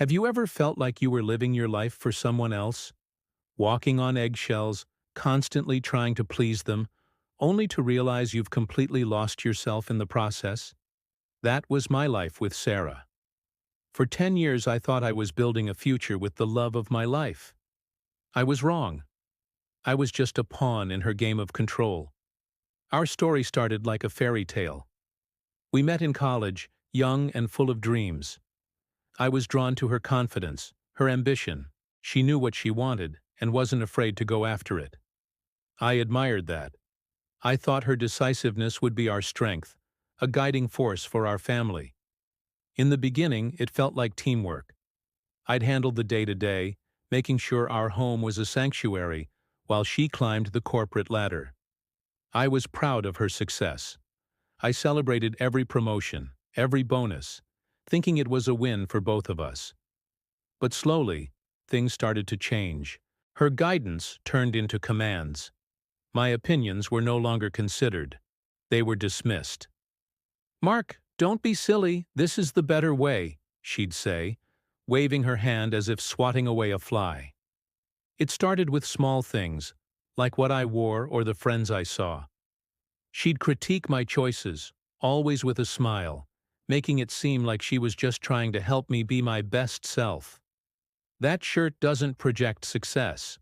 Have you ever felt like you were living your life for someone else, walking on eggshells, constantly trying to please them, only to realize you've completely lost yourself in the process? That was my life with Sarah. For 10 years I thought I was building a future with the love of my life. I was wrong. I was just a pawn in her game of control. Our story started like a fairy tale. We met in college, young and full of dreams. I was drawn to her confidence, her ambition. She knew what she wanted and wasn't afraid to go after it. I admired that. I thought her decisiveness would be our strength, a guiding force for our family. In the beginning, it felt like teamwork. I'd handle the day-to-day, making sure our home was a sanctuary, while she climbed the corporate ladder. I was proud of her success. I celebrated every promotion, every bonus, thinking it was a win for both of us. But slowly, things started to change. Her guidance turned into commands. My opinions were no longer considered. They were dismissed. "Mark, don't be silly, this is the better way," she'd say, waving her hand as if swatting away a fly. It started with small things, like what I wore or the friends I saw. She'd critique my choices, always with a smile, making it seem like she was just trying to help me be my best self. "That shirt doesn't project success."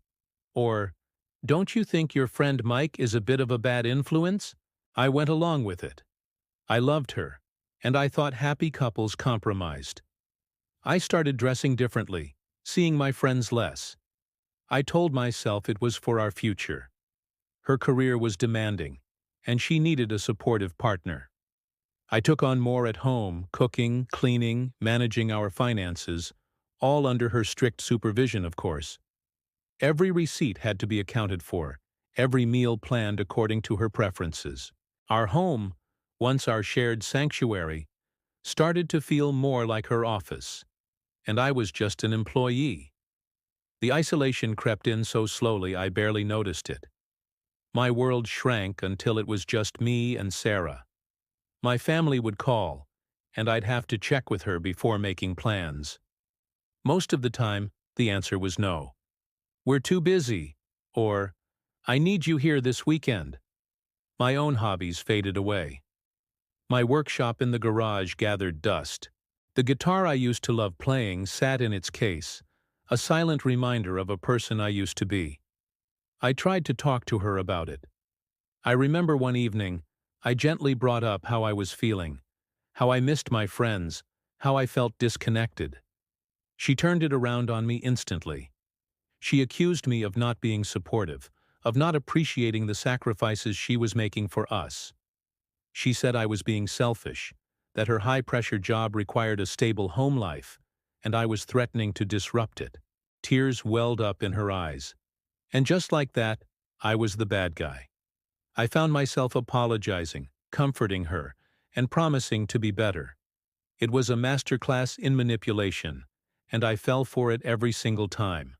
Or, "Don't you think your friend Mike is a bit of a bad influence?" I went along with it. I loved her, and I thought happy couples compromised. I started dressing differently, seeing my friends less. I told myself it was for our future. Her career was demanding, and she needed a supportive partner. I took on more at home, cooking, cleaning, managing our finances, all under her strict supervision, of course. Every receipt had to be accounted for, every meal planned according to her preferences. Our home, once our shared sanctuary, started to feel more like her office, and I was just an employee. The isolation crept in so slowly I barely noticed it. My world shrank until it was just me and Sarah. My family would call, and I'd have to check with her before making plans. Most of the time, the answer was no. "We're too busy," or "I need you here this weekend." My own hobbies faded away. My workshop in the garage gathered dust. The guitar I used to love playing sat in its case, a silent reminder of a person I used to be. I tried to talk to her about it. I remember one evening, I gently brought up how I was feeling, how I missed my friends, how I felt disconnected. She turned it around on me instantly. She accused me of not being supportive, of not appreciating the sacrifices she was making for us. She said I was being selfish, that her high-pressure job required a stable home life, and I was threatening to disrupt it. Tears welled up in her eyes. And just like that, I was the bad guy. I found myself apologizing, comforting her, and promising to be better. It was a masterclass in manipulation, and I fell for it every single time.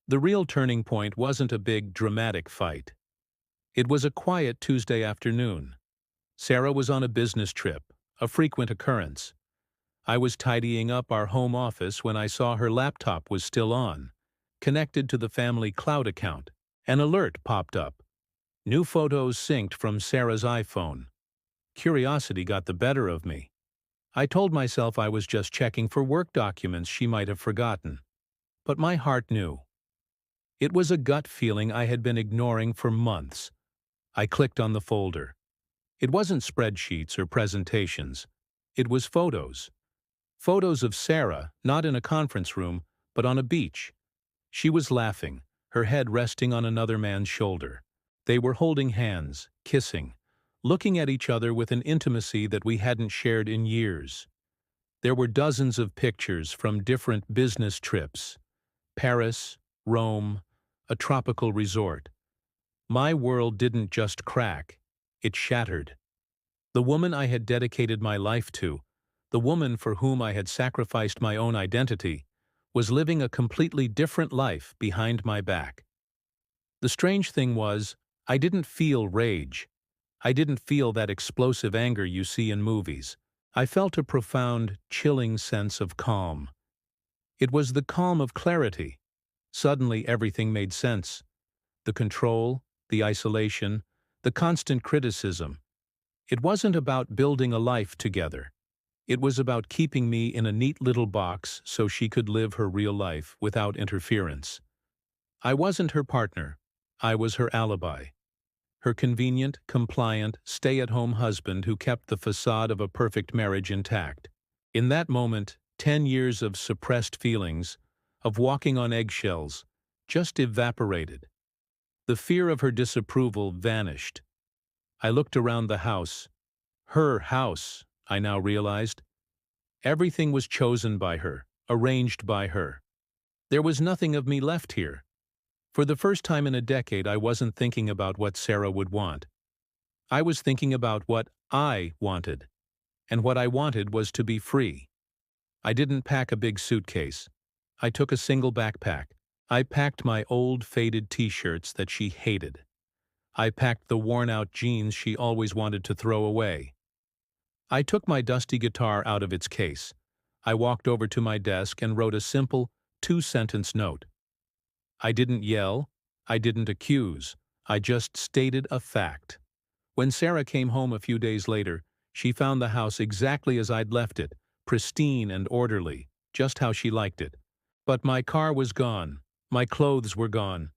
The real turning point wasn't a big, dramatic fight. It was a quiet Tuesday afternoon. Sarah was on a business trip, a frequent occurrence. I was tidying up our home office when I saw her laptop was still on, connected to the family cloud account. An alert popped up. New photos synced from Sarah's iPhone. Curiosity got the better of me. I told myself I was just checking for work documents she might have forgotten. But my heart knew. It was a gut feeling I had been ignoring for months. I clicked on the folder. It wasn't spreadsheets or presentations. It was photos. Photos of Sarah, not in a conference room, but on a beach. She was laughing, her head resting on another man's shoulder. They were holding hands, kissing, looking at each other with an intimacy that we hadn't shared in years. There were dozens of pictures from different business trips. Paris, Rome, a tropical resort. My world didn't just crack, it shattered. The woman I had dedicated my life to, the woman for whom I had sacrificed my own identity, was living a completely different life behind my back. The strange thing was, I didn't feel rage. I didn't feel that explosive anger you see in movies. I felt a profound, chilling sense of calm. It was the calm of clarity. Suddenly everything made sense. The control, the isolation, the constant criticism. It wasn't about building a life together. It was about keeping me in a neat little box so she could live her real life without interference. I wasn't her partner. I was her alibi. Her convenient, compliant, stay-at-home husband who kept the facade of a perfect marriage intact. In that moment, 10 years of suppressed feelings, of walking on eggshells, just evaporated. The fear of her disapproval vanished. I looked around the house. Her house, I now realized. Everything was chosen by her, arranged by her. There was nothing of me left here. For the first time in a decade, I wasn't thinking about what Sarah would want. I was thinking about what I wanted. And what I wanted was to be free. I didn't pack a big suitcase. I took a single backpack. I packed my old faded t-shirts that she hated. I packed the worn-out jeans she always wanted to throw away. I took my dusty guitar out of its case. I walked over to my desk and wrote a simple, 2-sentence note. I didn't yell. I didn't accuse. I just stated a fact. When Sarah came home a few days later, she found the house exactly as I'd left it, pristine and orderly, just how she liked it. But my car was gone. My clothes were gone.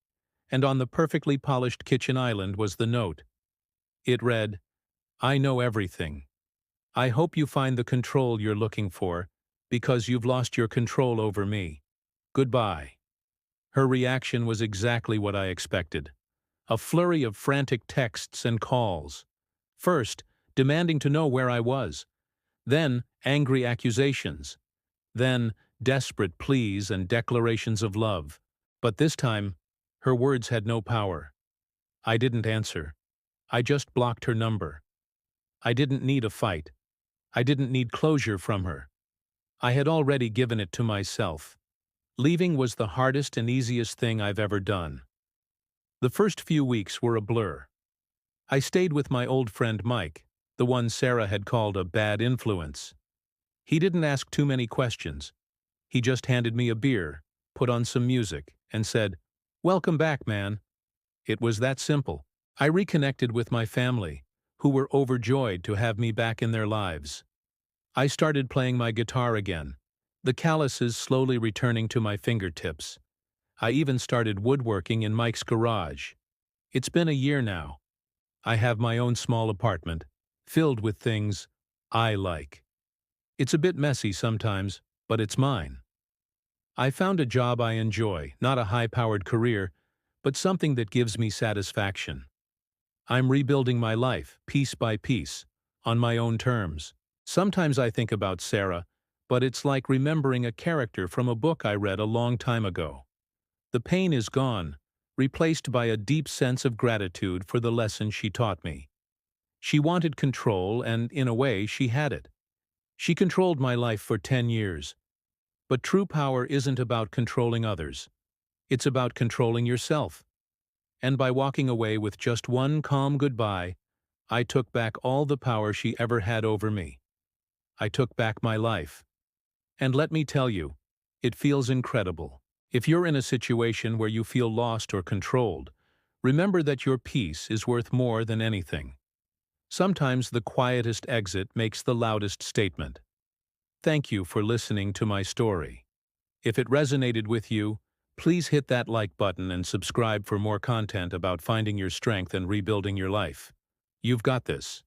And on the perfectly polished kitchen island was the note. It read, "I know everything. I hope you find the control you're looking for, because you've lost your control over me. Goodbye." Her reaction was exactly what I expected. A flurry of frantic texts and calls. First, demanding to know where I was. Then, angry accusations. Then, desperate pleas and declarations of love. But this time, her words had no power. I didn't answer. I just blocked her number. I didn't need a fight. I didn't need closure from her. I had already given it to myself. Leaving was the hardest and easiest thing I've ever done. The first few weeks were a blur. I stayed with my old friend Mike, the one Sarah had called a bad influence. He didn't ask too many questions. He just handed me a beer, put on some music, and said, "Welcome back, man." It was that simple. I reconnected with my family, who were overjoyed to have me back in their lives. I started playing my guitar again, the calluses slowly returning to my fingertips. I even started woodworking in Mike's garage. It's been a year now. I have my own small apartment, filled with things I like. It's a bit messy sometimes, but it's mine. I found a job I enjoy, not a high-powered career, but something that gives me satisfaction. I'm rebuilding my life, piece by piece, on my own terms. Sometimes I think about Sarah, but it's like remembering a character from a book I read a long time ago. The pain is gone, replaced by a deep sense of gratitude for the lesson she taught me. She wanted control, and in a way, she had it. She controlled my life for 10 years. But true power isn't about controlling others. It's about controlling yourself. And by walking away with just one calm goodbye, I took back all the power she ever had over me. I took back my life. And let me tell you, it feels incredible. If you're in a situation where you feel lost or controlled, remember that your peace is worth more than anything. Sometimes the quietest exit makes the loudest statement. Thank you for listening to my story. If it resonated with you, please hit that like button and subscribe for more content about finding your strength and rebuilding your life. You've got this.